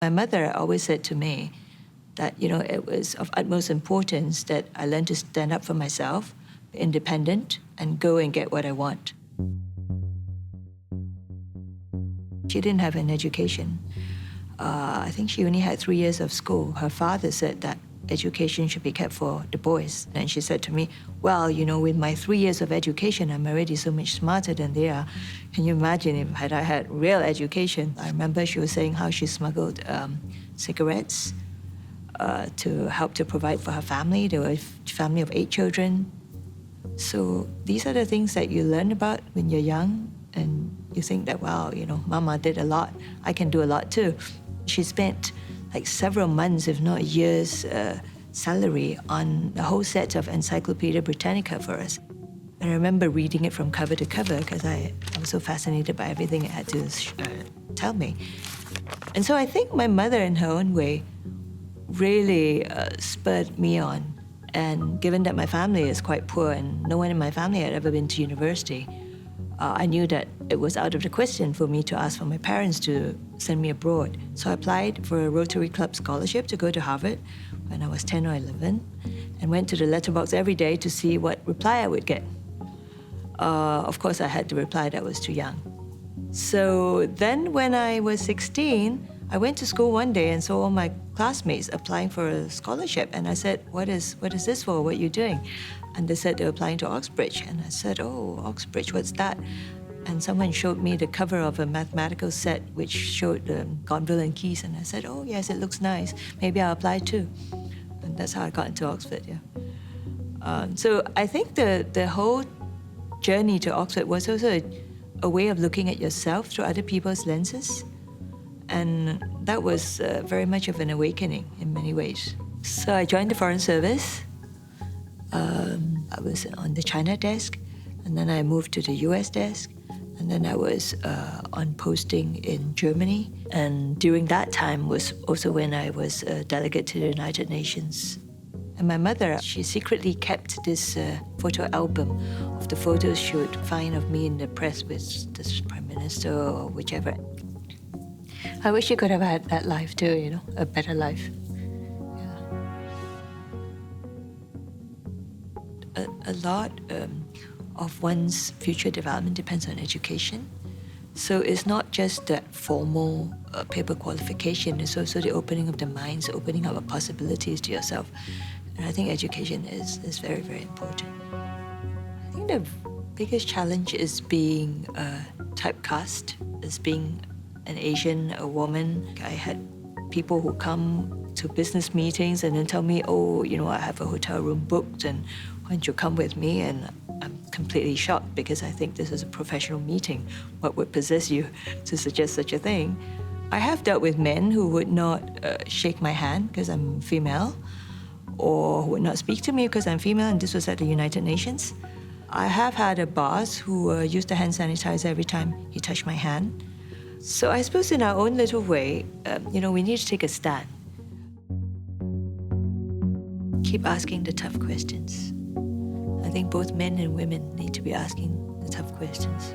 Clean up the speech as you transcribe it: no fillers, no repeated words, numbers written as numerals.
My mother always said to me that, it was of utmost importance that I learn to stand up for myself, be independent, and go and get what I want. She didn't have an education. I think she only had 3 years of school. Her father said that education should be kept for the boys. And she said to me, well, with my 3 years of education, I'm already so much smarter than they are. Can you imagine if I had real education? I remember she was saying how she smuggled cigarettes to help to provide for her family. They were a family of 8 children. So these are the things that you learn about when you're young, and you think that, wow, Mama did a lot. I can do a lot too. She spent like several months, if not years, salary on a whole set of Encyclopedia Britannica for us. And I remember reading it from cover to cover because I was so fascinated by everything it had to tell me. And so I think my mother, in her own way, really spurred me on. And given that my family is quite poor and no one in my family had ever been to university, I knew that it was out of the question for me to ask for my parents to send me abroad. So I applied for a Rotary Club scholarship to go to Harvard when I was 10 or 11 and went to the letterbox every day to see what reply I would get. Of course, I had the reply that I was too young. So then when I was 16, I went to school one day and saw all my classmates applying for a scholarship. And I said, what is this for? What are you doing? And they said they were applying to Oxbridge. And I said, oh, Oxbridge, what's that? And someone showed me the cover of a mathematical set which showed Gonville and Keyes. And I said, oh, yes, it looks nice. Maybe I'll apply too. And that's how I got into Oxford, yeah. So I think the whole journey to Oxford was also a way of looking at yourself through other people's lenses. And that was very much of an awakening in many ways. So I joined the Foreign Service. I was on the China desk, and then I moved to the US desk, and then I was on posting in Germany. And during that time was also when I was a delegate to the United Nations. And my mother, she secretly kept this photo album of the photos she would find of me in the press with this Prime Minister or whichever. I wish you could have had that life too, a better life. Yeah. A lot of one's future development depends on education. So it's not just that formal paper qualification, it's also the opening of the minds, opening up of possibilities to yourself. And I think education is very, very important. I think the biggest challenge is being typecast, is being an Asian, a woman. I had people who come to business meetings and then tell me, oh, I have a hotel room booked and why don't you come with me? And I'm completely shocked because I think this is a professional meeting. What would possess you to suggest such a thing? I have dealt with men who would not shake my hand because I'm female, or who would not speak to me because I'm female, and this was at the United Nations. I have had a boss who used a hand sanitizer every time he touched my hand. So I suppose in our own little way, we need to take a stand. Keep asking the tough questions. I think both men and women need to be asking the tough questions.